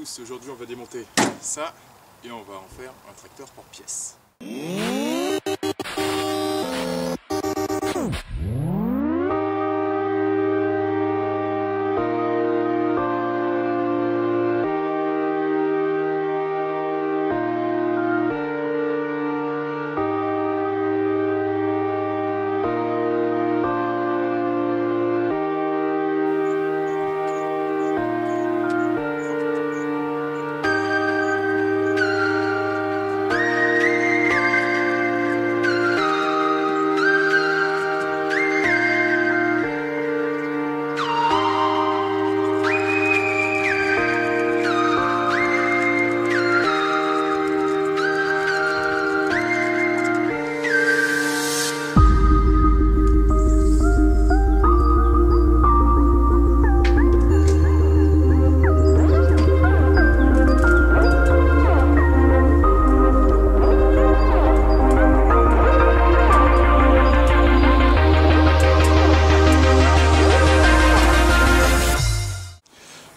tous, aujourd'hui on va démonter ça et on va en faire un tracteur pour pièces.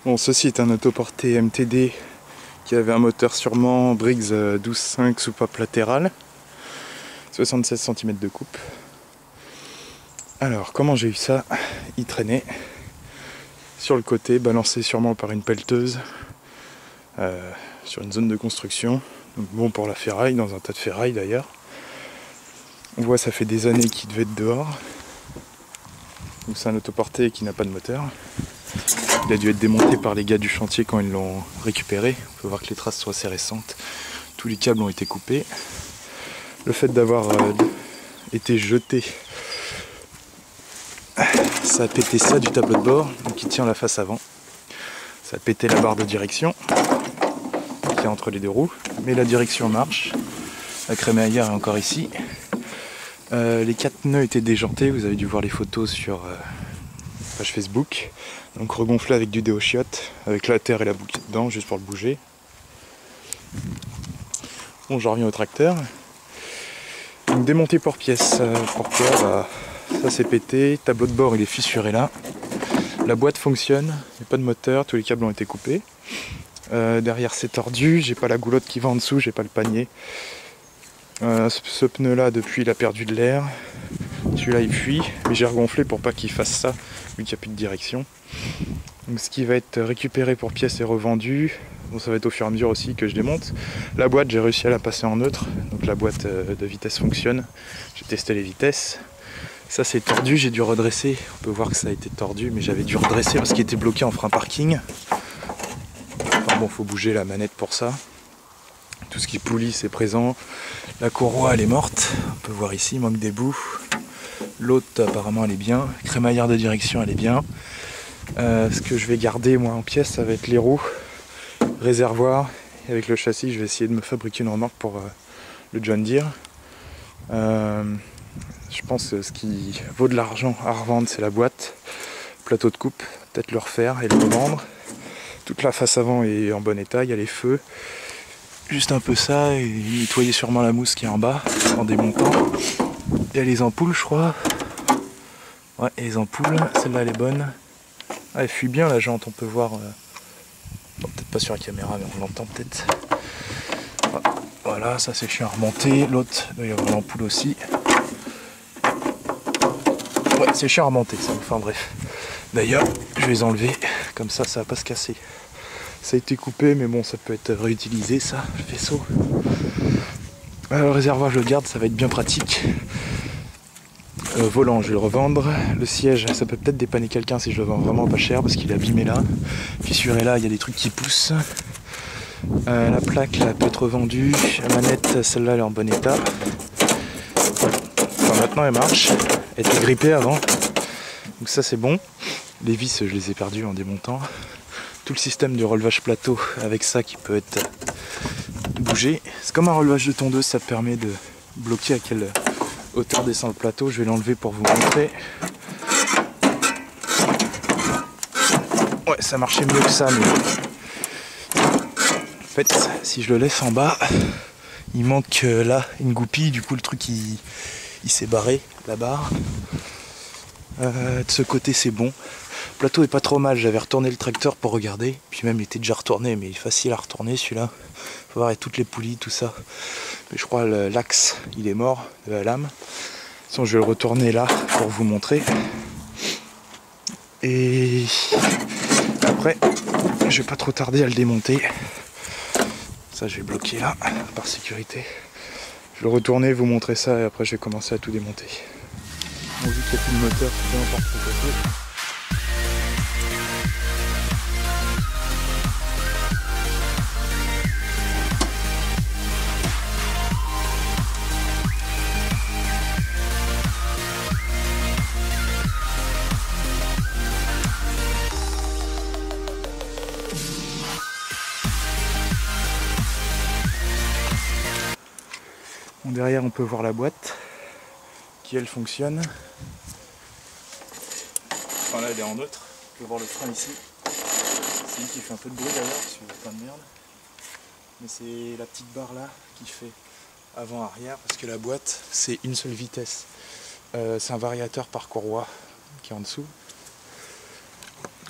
Bon, ceci est un autoporté MTD qui avait un moteur sûrement Briggs 12.5 soupape latérale, 76 cm de coupe. Alors, comment j'ai eu ça? Il traînait sur le côté, balancé sûrement par une pelleteuse sur une zone de construction. Donc bon pour la ferraille, dans un tas de ferraille d'ailleurs. On voit ça fait des années qu'il devait être dehors. Donc c'est un autoporté qui n'a pas de moteur. Il a dû être démonté par les gars du chantier quand ils l'ont récupéré. On peut voir que les traces sont assez récentes. Tous les câbles ont été coupés. Le fait d'avoir été jeté, ça a pété ça du tableau de bord, donc il tient la face avant. Ça a pété la barre de direction qui est entre les deux roues, mais la direction marche. La crémaillère est encore ici. Les 4 nœuds étaient déjantés, vous avez dû voir les photos sur page Facebook. Donc regonflé avec du déochiote, avec la terre et la boucle dedans, juste pour le bouger. Bon, j'en reviens au tracteur. Donc démonté pour pièces. Pourquoi? Bah, ça c'est pété, tableau de bord il est fissuré là. La boîte fonctionne, il n'y a pas de moteur, tous les câbles ont été coupés. Derrière c'est tordu, j'ai pas la goulotte qui va en dessous, j'ai pas le panier. Ce pneu là depuis il a perdu de l'air. Celui-là il fuit, mais j'ai regonflé pour pas qu'il fasse ça, vu qu'il n'y a plus de direction. Donc ce qui va être récupéré pour pièces et revendu, bon, ça va être au fur et à mesure aussi que je démonte. La boîte, j'ai réussi à la passer en neutre, donc la boîte de vitesse fonctionne. J'ai testé les vitesses. Ça c'est tordu, j'ai dû redresser. On peut voir que ça a été tordu, mais j'avais dû redresser parce qu'il était bloqué en frein parking. Enfin bon, faut bouger la manette pour ça. Tout ce qui poulie c'est présent. La courroie elle est morte, on peut voir ici, il manque des bouts. L'autre apparemment elle est bien, crémaillère de direction elle est bien. Ce que je vais garder moi en pièces ça va être les roues, réservoir, et avec le châssis je vais essayer de me fabriquer une remorque pour le John Deere. Je pense que ce qui vaut de l'argent à revendre c'est la boîte, plateau de coupe, peut-être le refaire et le revendre. Toute la face avant est en bon état, il y a les feux. Juste un peu ça et nettoyer sûrement la mousse qui est en bas en démontant. Il y a les ampoules je crois. Ouais, et les ampoules, celle-là elle est bonne. Ah, elle fuit bien la jante, on peut voir. Bon, peut-être pas sur la caméra mais on l'entend peut-être. Voilà, ça c'est chiant à remonter. L'autre, il doit y avoir l'ampoule aussi. Ouais, c'est chiant à remonter ça, enfin bref. D'ailleurs, je vais les enlever, comme ça ça va pas se casser. Ça a été coupé, mais bon, ça peut être réutilisé, ça, le faisceau. Le réservoir, je le garde, ça va être bien pratique. Volant, je vais le revendre. Le siège, ça peut peut-être dépanner quelqu'un si je le vends vraiment pas cher, parce qu'il est abîmé là. Fissuré là, il y a des trucs qui poussent. La plaque, là, peut être revendue. La manette, celle-là, elle est en bon état. Enfin, maintenant, elle marche. Elle était grippée avant. Donc ça, c'est bon. Les vis, je les ai perdues en démontant. Tout le système de relevage plateau avec ça qui peut être bougé. C'est comme un relevage de tondeuse, ça permet de bloquer à quelle hauteur descend le plateau. Je vais l'enlever pour vous montrer. Ouais, ça marchait mieux que ça, mais en fait, si je le laisse en bas, il manque là une goupille, du coup le truc il s'est barré, la barre. De ce côté c'est bon. Le plateau est pas trop mal, j'avais retourné le tracteur pour regarder, puis même il était déjà retourné, mais il est facile à retourner celui-là. Faut voir avec toutes les poulies, tout ça. Mais je crois l'axe il est mort de la lame. Sinon je vais le retourner là pour vous montrer. Et après, je vais pas trop tarder à le démonter. Ça je vais bloquer là, par sécurité. Je vais le retourner, vous montrer ça et après je vais commencer à tout démonter. Bon, vu qu'il n'y a plus de moteur, c'est bien encore de côté. Bon, derrière on peut voir la boîte qui elle fonctionne. Enfin là elle est en neutre, on peut voir le frein ici. C'est lui qui fait un peu de bruit d'ailleurs parce qu'il y a plein de merde. Mais c'est la petite barre là qui fait avant-arrière parce que la boîte c'est une seule vitesse. C'est un variateur par courroie qui est en dessous.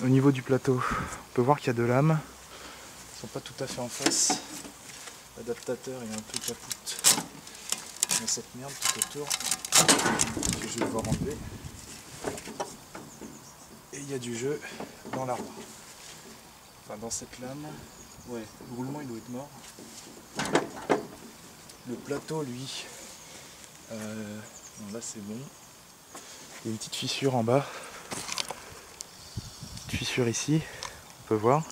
Au niveau du plateau, on peut voir qu'il y a deux lames. Elles ne sont pas tout à fait en face. L'adaptateur est un peu capoute. Il y a cette merde tout autour que je vais devoir enlever. Et il y a du jeu dans l'arbre. Enfin dans cette lame. Ouais, le roulement il doit être mort. Le plateau lui, bon, là c'est bon. Il y a une petite fissure en bas. Une fissure ici, on peut voir.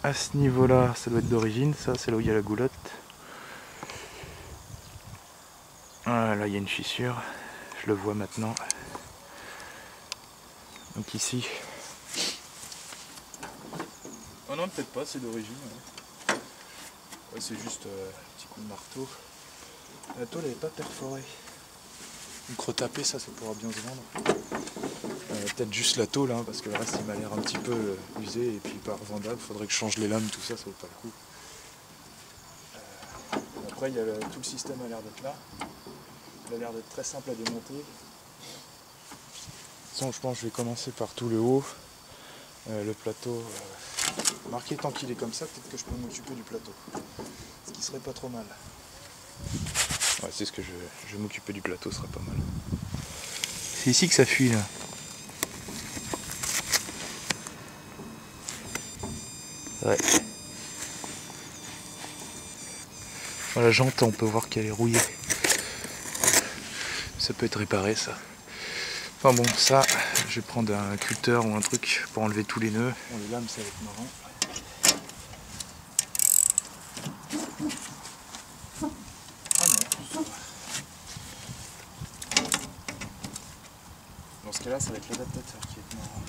À ce niveau là, ça doit être d'origine, ça c'est là où il y a la goulotte. Ah, là il y a une fissure, je le vois maintenant. Donc ici. Oh non, peut-être pas, c'est d'origine. Ouais, c'est juste un petit coup de marteau. La tôle elle n'est pas perforée. Donc retaper ça, ça pourra bien se vendre. Peut-être juste la tôle, hein, parce que le reste il m'a l'air un petit peu usé et puis pas revendable. Faudrait que je change les lames, tout ça, ça vaut pas le coup. Après, il y a tout le système a l'air d'être là. Il a l'air d'être très simple à démonter. De toute façon, je pense que je vais commencer par tout le haut. Le plateau, marqué tant qu'il est comme ça, peut-être que je peux m'occuper du plateau. Ce qui serait pas trop mal. Ouais, c'est ce que je vais m'occuper du plateau, ce serait pas mal. C'est ici que ça fuit là. Ouais. Voilà, la jante, on peut voir qu'elle est rouillée. Ça peut être réparé ça. Enfin bon, ça, je vais prendre un cutter ou un truc pour enlever tous les nœuds. Bon, les lames, ça va être marrant. Ah non. Dans ce cas-là, ça va être l'adaptateur qui va être marrant.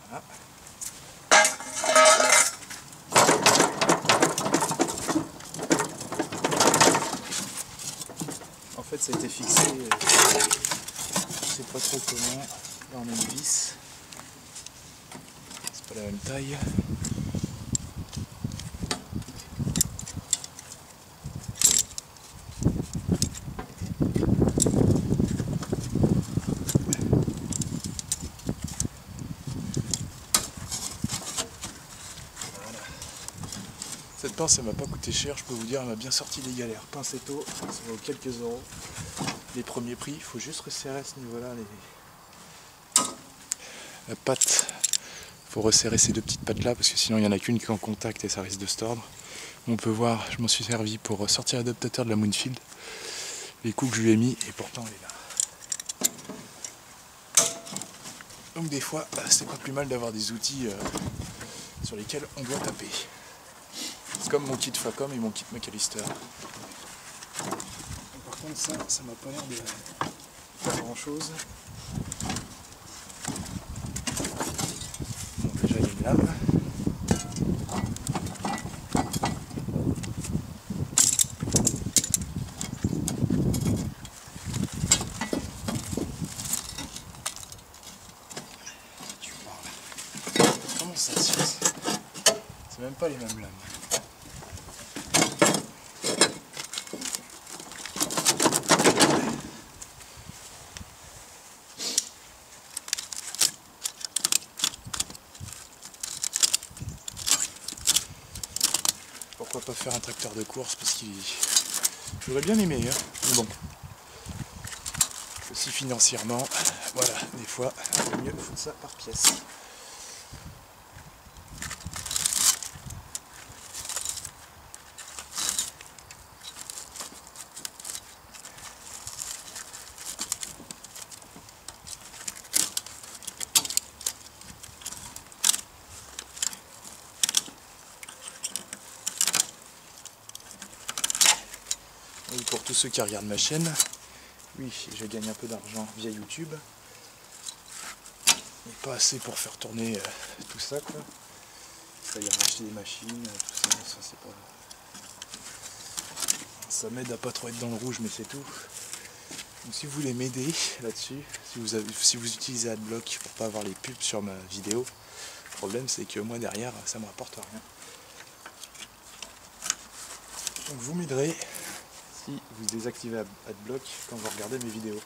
Voilà. En fait, ça a été fixé, je sais pas trop comment. Là, on a une vis. C'est pas la même taille. Cette pince, ça m'a pas coûté cher, je peux vous dire, elle m'a bien sorti des galères. Pincetto, ça vaut quelques euros. Les premiers prix, il faut juste resserrer à ce niveau-là. La patte, il faut resserrer ces deux petites pattes-là, parce que sinon il n'y en a qu'une qui est en contact et ça risque de se tordre. On peut voir, je m'en suis servi pour sortir l'adaptateur de la Moonfield. Les coups que je lui ai mis, et pourtant elle est là. Donc des fois, c'est pas plus mal d'avoir des outils sur lesquels on doit taper. C'est comme mon kit Facom et mon kit McAllister. Par contre ça m'a pas l'air de faire grand chose. Bon, déjà il y a une lame. pas les mêmes lames. Pourquoi pas faire un tracteur de course, parce qu'il... J'aurais bien aimé, hein. Mais bon. Aussi financièrement, voilà, des fois, il vaut mieux foutre ça par pièce. Et pour tous ceux qui regardent ma chaîne, oui, je gagne un peu d'argent via YouTube, mais pas assez pour faire tourner tout ça, quoi. Il fallait racheter des machines, tout ça, ça c'est pas... Ça m'aide à pas trop être dans le rouge, mais c'est tout. Donc si vous voulez m'aider là-dessus, si vous utilisez Adblock pour pas avoir les pubs sur ma vidéo, le problème c'est que moi derrière, ça me rapporte rien. Donc vous m'aiderez si vous désactivez Adblock quand vous regardez mes vidéos.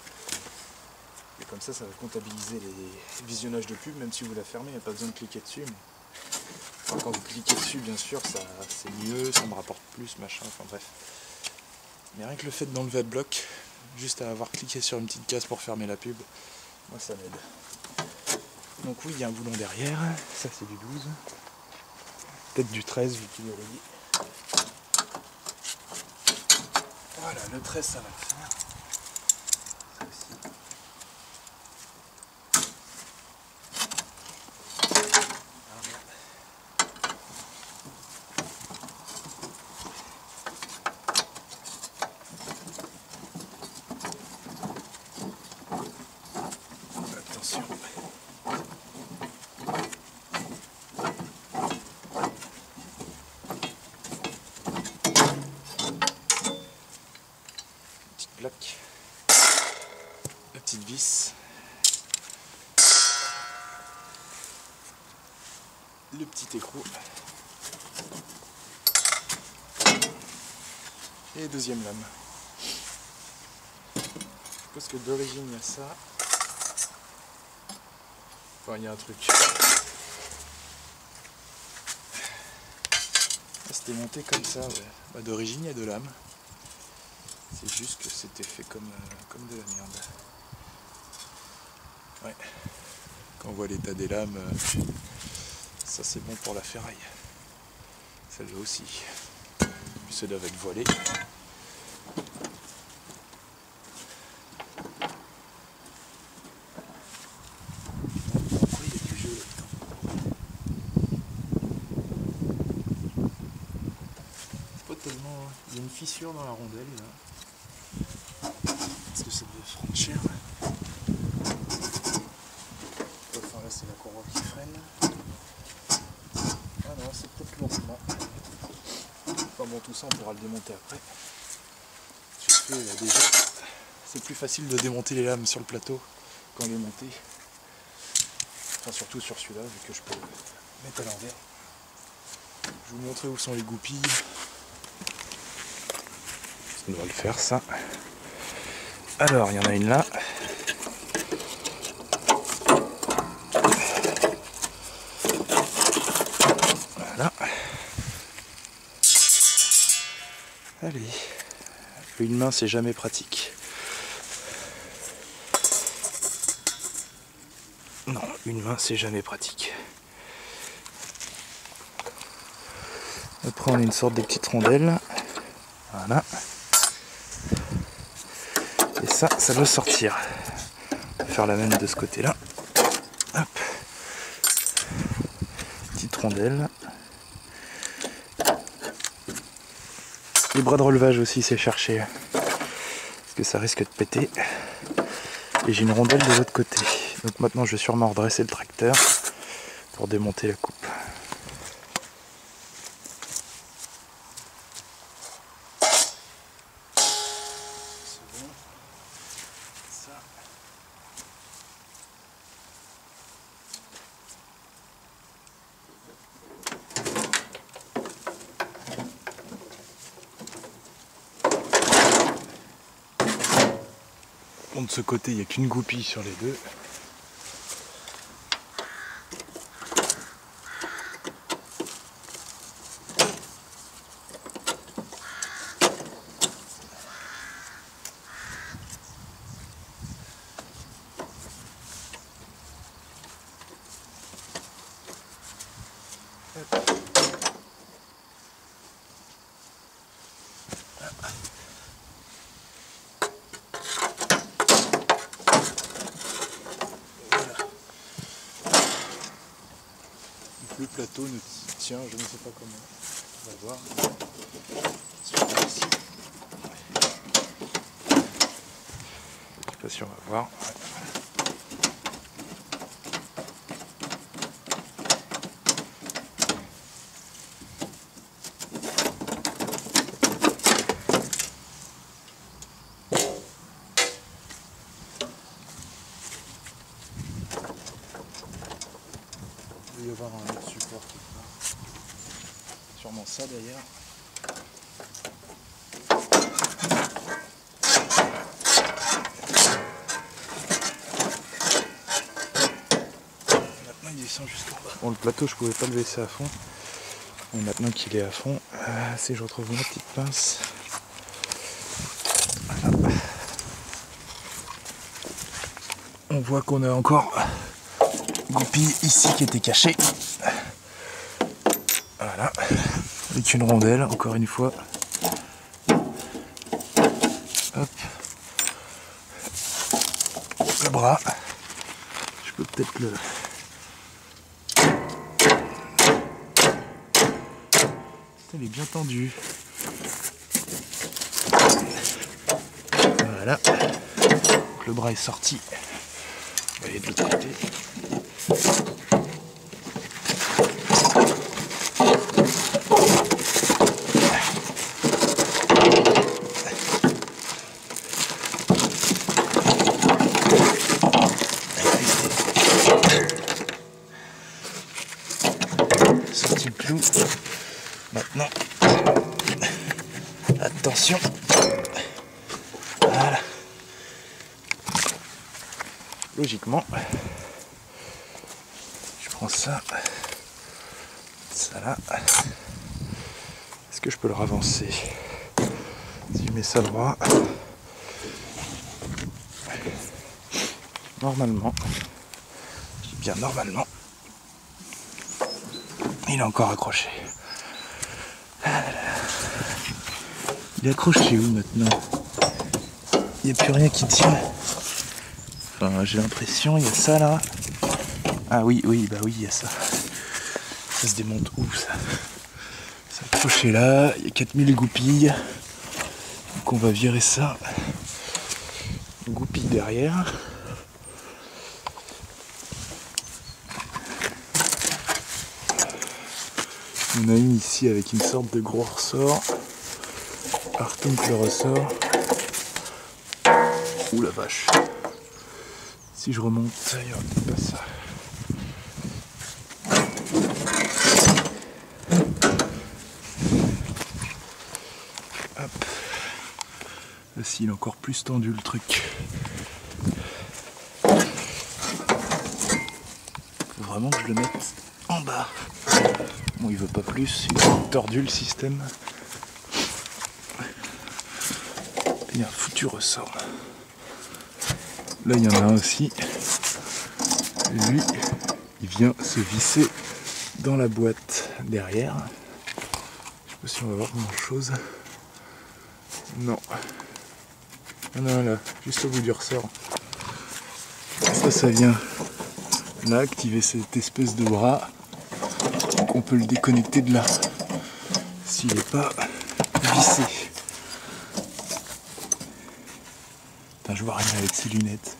Et comme ça, ça va comptabiliser les visionnages de pub, même si vous la fermez, il n'y a pas besoin de cliquer dessus. Mais... Enfin, quand vous cliquez dessus, bien sûr, c'est mieux, ça me rapporte plus, machin, enfin bref. Mais rien que le fait d'enlever Adblock, juste à avoir cliqué sur une petite case pour fermer la pub, moi ça m'aide. Donc oui, il y a un boulon derrière, ça c'est du 12. Peut-être du 13 vu qu'il est relié. Voilà, le 13 ça va le faire. Ça aussi. Attention. Petite plaque. La petite vis. Le petit écrou. Et deuxième lame. Je suppose que d'origine il y a ça. Enfin il y a un truc. C'était monté comme ça, ouais. Bah, d'origine il y a deux lames. C'est juste que c'était fait comme de la merde. Ouais. Quand on voit l'état des lames, ça c'est bon pour la ferraille. Celle-là aussi. Puis celle-là va être voilée. Pourquoi il y a du jeu là-dedans? C'est pas tellement... Il y a une fissure dans la rondelle là. Est-ce que ça devait franchir? Enfin là c'est la courroie qui freine. Ah non, c'est peut-être lourdement. Enfin bon, tout ça on pourra le démonter après. Je fais là déjà. C'est plus facile de démonter les lames sur le plateau quand il est monté. Enfin surtout sur celui-là, vu que je peux le mettre à l'envers. Je vais vous montrer où sont les goupilles. Ça doit le faire ça. Alors, il y en a une là. Voilà. Allez. Une main, c'est jamais pratique. Non, une main, c'est jamais pratique. Après, on a une sorte de petite rondelle. Voilà. Et ça doit sortir. On va faire la même de ce côté-là. Hop. Petite rondelle. Les bras de relevage aussi, c'est cherché. Parce que ça risque de péter. Et j'ai une rondelle de l'autre côté. Donc maintenant, je vais sûrement redresser le tracteur pour démonter la coupe. Bon, de ce côté, il n'y a qu'une goupille sur les deux. Le plateau ne tient, je ne sais pas comment. On va voir. Ici. Je sais pas si on va voir. Ouais. Il doit y avoir un autre support quelque part. Sûrement ça d'ailleurs. Maintenant il descend jusqu'en bas. Bon, le plateau je pouvais pas le laisser à fond. Et maintenant qu'il est à fond, si je retrouve ma petite pince. Voilà. On voit qu'on a encore goupille ici qui était cachée. Voilà, avec une rondelle, encore une fois. Hop. Le bras. Je peux peut-être le... Il est bien tendu. Voilà. Donc le bras est sorti. On va aller de l'autre côté. Sorti le clou. Maintenant, attention. Voilà. Logiquement, je prends ça, ça là. Est-ce que je peux le ravancer? Si je mets ça droit, normalement, je dis bien normalement, il est encore accroché. Il est accroché où maintenant? Il n'y a plus rien qui tient. Enfin, j'ai l'impression, il y a ça là. Ah oui, bah oui, il y a ça. Ça se démonte où ça? C'est accroché là, il y a 4000 goupilles. Donc on va virer ça. Goupille derrière. On a une ici avec une sorte de gros ressort. Artunk le ressort. Ouh la vache. Si je remonte, il n'y aura peut-être pas ça. Hop. Là, si, il est encore plus tendu le truc. Faut vraiment que je le mette en bas. Bon, il veut pas plus, il est tordu le système. Il y a un foutu ressort. Là, il y en a un aussi. Lui, il vient se visser dans la boîte derrière. Je sais pas si on va voir grand chose. Non. Ah non, là, juste au bout du ressort. Ça vient là activer cette espèce de bras. Donc on peut le déconnecter de là. S'il n'est pas vissé. Putain, je vois rien avec ces lunettes.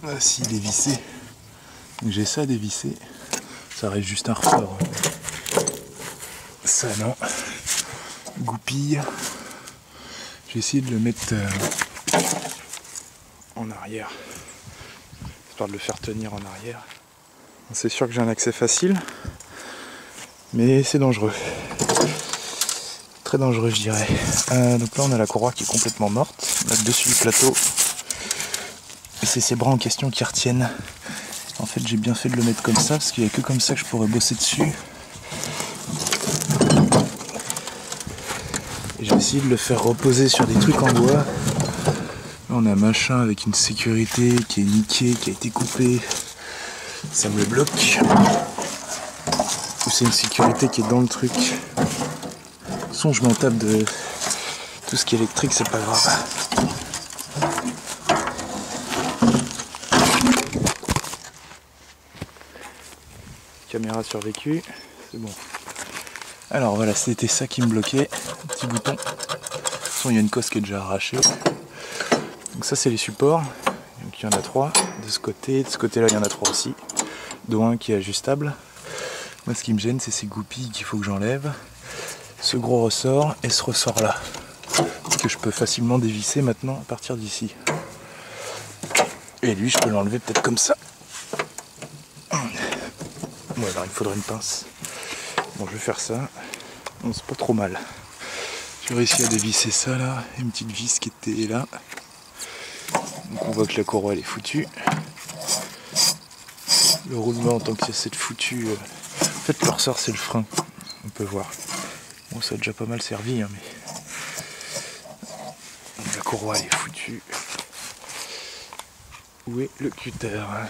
Ah, s'il est vissé. Donc j'ai ça à dévisser. Ça reste juste un ressort. Ça non. Goupille. J'ai essayé de le mettre en arrière. Histoire de le faire tenir en arrière. C'est sûr que j'ai un accès facile. Mais c'est dangereux. très dangereux, je dirais. Donc là on a la courroie qui est complètement morte, là-dessus du plateau. Et c'est ces bras en question qui retiennent. En fait j'ai bien fait de le mettre comme ça, parce qu'il n'y a que comme ça que je pourrais bosser dessus. Et j'ai essayé de le faire reposer sur des trucs en bois. Là on a un machin avec une sécurité qui est niquée, qui a été coupée. Ça me le bloque. Ou c'est une sécurité qui est dans le truc. De toute façon je m'en tape de tout ce qui est électrique, c'est pas grave. Caméra survécue, c'est bon. Alors voilà, c'était ça qui me bloquait, un petit bouton. De toute façon il y a une cosse qui est déjà arrachée. Donc ça c'est les supports, donc il y en a 3 de ce côté-là il y en a 3 aussi, dont un qui est ajustable. Moi ce qui me gêne c'est ces goupilles qu'il faut que j'enlève, ce gros ressort et ce ressort là, que je peux facilement dévisser maintenant à partir d'ici. Et lui je peux l'enlever peut-être comme ça. Bon alors il me faudrait une pince. Bon je vais faire ça, bon c'est pas trop mal. J'ai réussi à dévisser ça là, une petite vis qui était là. Donc on voit que la courroie elle est foutue. Le roulement en tant que c'est foutu. En fait le ressort c'est le frein, on peut voir. Bon ça a déjà pas mal servi hein, mais la courroie elle est foutue. Où est le cutter? On va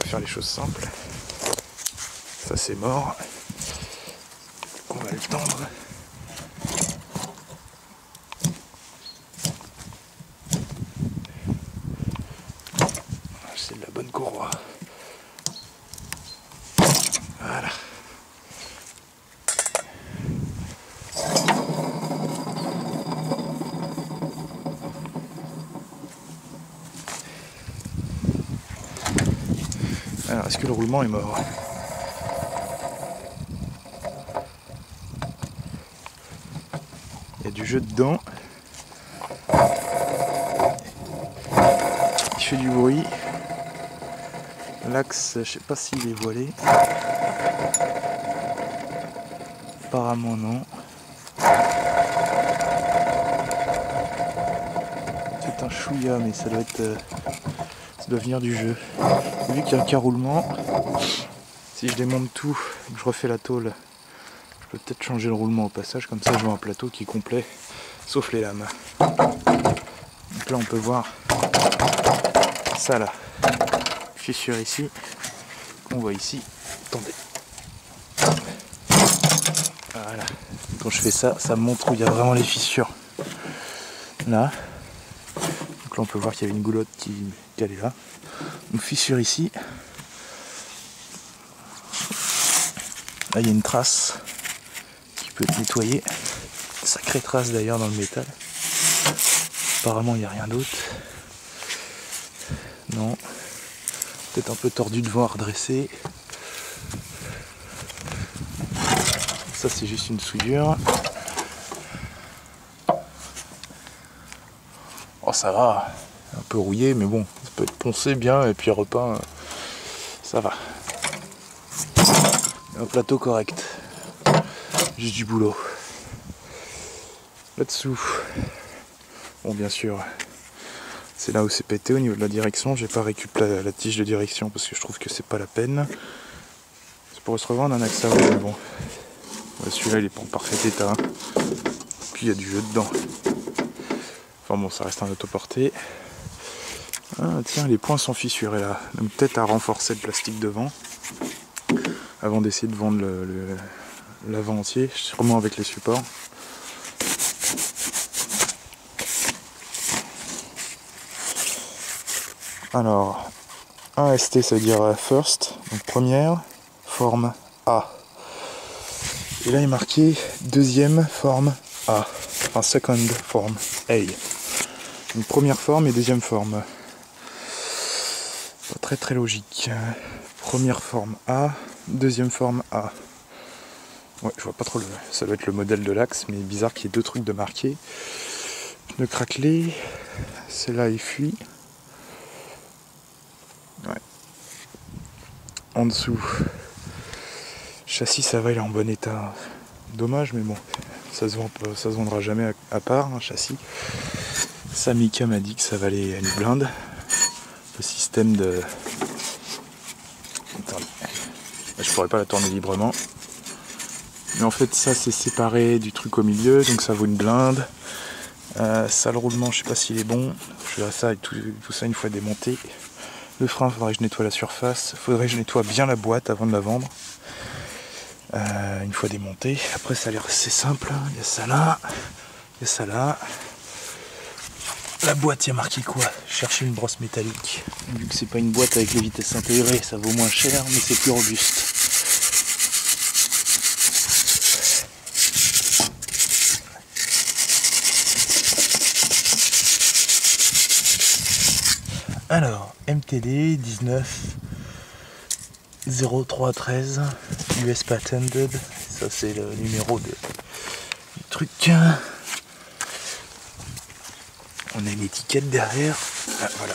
faire les choses simples. Ça c'est mort. On va le tendre. C'est de la bonne courroie. Voilà. Alors, est-ce que le roulement est mort? Il y a du jeu dedans. Il fait du bruit. L'axe, je sais pas s'il est voilé. Apparemment non. C'est un chouïa, mais ça doit être. Ça doit venir du jeu. Vu qu'il y a un caroulement, si je démonte tout et que je refais la tôle, je peux peut-être changer le roulement au passage, comme ça je vois un plateau qui est complet, sauf les lames. Donc là on peut voir ça là, fissure ici, on voit ici, attendez. Voilà, quand je fais ça, ça me montre où il y a vraiment les fissures. Là, donc là on peut voir qu'il y avait une goulotte qui allait là. Donc fissure ici. Là il y a une trace qui peut être nettoyée. Sacrée trace d'ailleurs dans le métal. Apparemment il n'y a rien d'autre. Non. Peut-être un peu tordu devant à redresser. Ça c'est juste une souillure. Oh ça va. Un peu rouillé mais bon. Ça peut être poncé bien et puis repeint. Ça va. Un plateau correct. Juste du boulot. Là-dessous. Bon bien sûr. C'est là où c'est pété au niveau de la direction. J'ai pas récupéré la tige de direction parce que je trouve que c'est pas la peine. C'est pour se revendre un axe à rouler, mais bon. Ouais, celui-là il est pas en parfait état. Puis il y a du jeu dedans. Enfin bon, ça reste un autoporté. Ah tiens, les points sont fissurés là. Donc peut-être à renforcer le plastique devant. Avant d'essayer de vendre l'avant entier, sûrement avec les supports. Alors, 1ST ça veut dire first, donc première forme A. Et là il est marqué deuxième forme A, enfin second form A. Donc première forme et deuxième forme. Pas très logique. Première forme A, deuxième forme A. Ouais, je vois pas trop ça doit être le modèle de l'axe, mais bizarre qu'il y ait deux trucs de marqués. Pneu craquelé, celle-là il fuit. Ouais. En dessous, châssis ça va, il est en bon état. Dommage, mais bon, ça se vendra jamais à part, un châssis. Ça, Mika m'a dit que ça valait une blinde. Le système de... Attendez. Je pourrais pas la tourner librement. Mais en fait, ça c'est séparé du truc au milieu, donc ça vaut une blinde. Ça, le roulement, je sais pas s'il est bon. Je verrai ça avec tout ça une fois démonté. Le frein, faudrait que je nettoie la surface. Faudrait que je nettoie bien la boîte avant de la vendre. Une fois démonté. Après, ça a l'air assez simple. Il y a ça là. Il y a ça là. La boîte, il y a marqué quoi? Chercher une brosse métallique. Vu que c'est pas une boîte avec les vitesses intégrées, ça vaut moins cher, mais c'est plus robuste. Alors, MTD 19 0313 US Patented. Ça, c'est le numéro du truc. On a une étiquette derrière. Ah, voilà.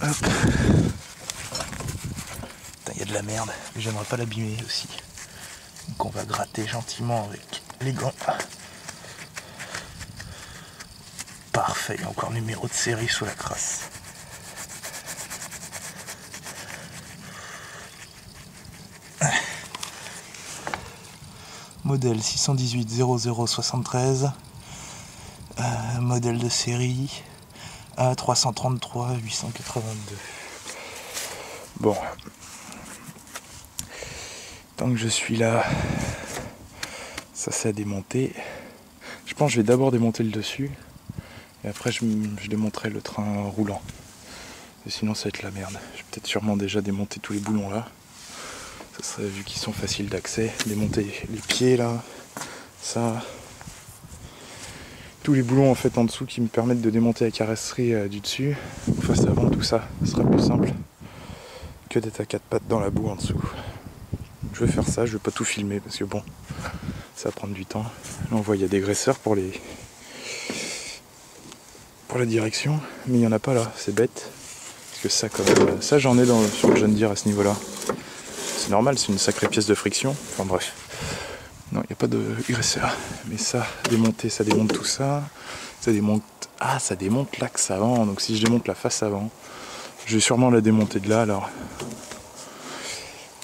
Hop. Il y a de la merde, mais j'aimerais pas l'abîmer aussi. Donc on va gratter gentiment avec les gants. Parfait, il y a encore numéro de série sous la crasse. Modèle 618 0073. Modèle de série A333 882. Bon, tant que je suis là, ça c'est à démonter. Je pense que je vais d'abord démonter le dessus et après je démonterai le train roulant. Et sinon ça va être la merde. Je vais peut-être sûrement déjà démonter tous les boulons là. Ça serait, vu qu'ils sont faciles d'accès, démonter les pieds là, ça. Tous les boulons en fait en dessous qui me permettent de démonter la carrosserie du dessus, face avant, tout ça, ce sera plus simple que d'être à quatre pattes dans la boue en dessous. Je vais faire ça, je vais pas tout filmer parce que bon, ça va prendre du temps. Là on voit il y a des graisseurs pour la direction, mais il n'y en a pas là, c'est bête. Parce que ça quand même, ça j'en ai sur le John Deere à ce niveau là. C'est normal, c'est une sacrée pièce de friction, enfin bref. Non, il n'y a pas de graisseur. Mais ça, démonter, ça démonte tout ça. Ça démonte... Ah, ça démonte l'axe avant. Donc si je démonte la face avant, je vais sûrement la démonter de là alors.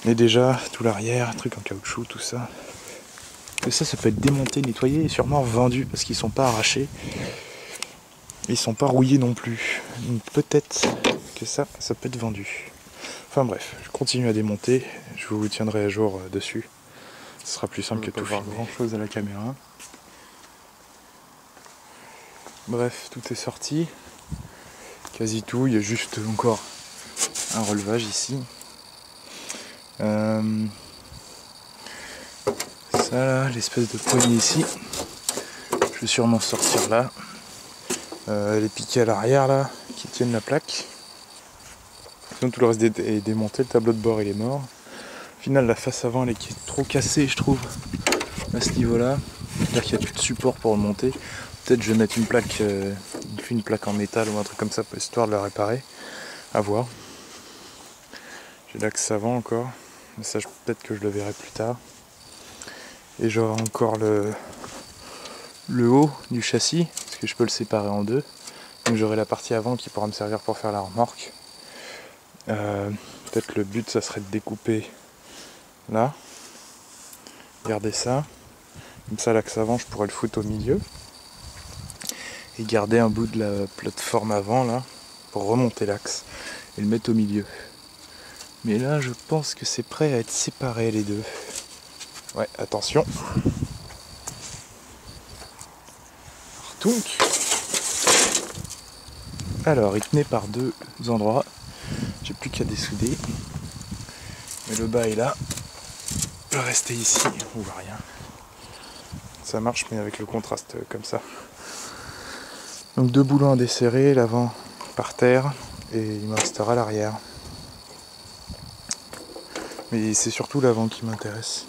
Mais déjà, tout l'arrière, truc en caoutchouc, tout ça. Et ça peut être démonté, nettoyé et sûrement vendu parce qu'ils sont pas arrachés. Ils sont pas rouillés non plus. Donc peut-être que ça peut être vendu. Enfin bref, je continue à démonter. Je vous tiendrai à jour dessus. Ce sera plus simple que tout faire grand chose à la caméra. Bref, tout est sorti. Quasi tout. Il y a juste encore un relevage ici. Ça là, l'espèce de poignée ici. Je vais sûrement sortir là. Les piquets à l'arrière là, qui tiennent la plaque. Sinon tout le reste est démonté. Le tableau de bord il est mort. Au final, la face avant, elle est trop cassée, je trouve, à ce niveau-là. C'est-à-dire qu'il n'y a plus de support pour remonter. Peut-être je vais mettre une plaque en métal ou un truc comme ça, pour histoire de la réparer. À voir. J'ai l'axe avant encore. Mais ça, peut-être que je le verrai plus tard. Et j'aurai encore le haut du châssis, parce que je peux le séparer en deux. Donc j'aurai la partie avant qui pourra me servir pour faire la remorque. Peut-être le but, ça serait de découper là, garder ça, comme ça l'axe avant je pourrais le foutre au milieu et garder un bout de la plateforme avant là pour remonter l'axe et le mettre au milieu. Mais là je pense que c'est prêt à être séparé les deux. Ouais, attention. Donc, alors il tenait par deux endroits, j'ai plus qu'à dessouder, mais le bas est là. Je vais rester ici, on voit rien. Ça marche mais avec le contraste comme ça. Donc deux boulons à desserrer, l'avant par terre et il me restera l'arrière. Mais c'est surtout l'avant qui m'intéresse.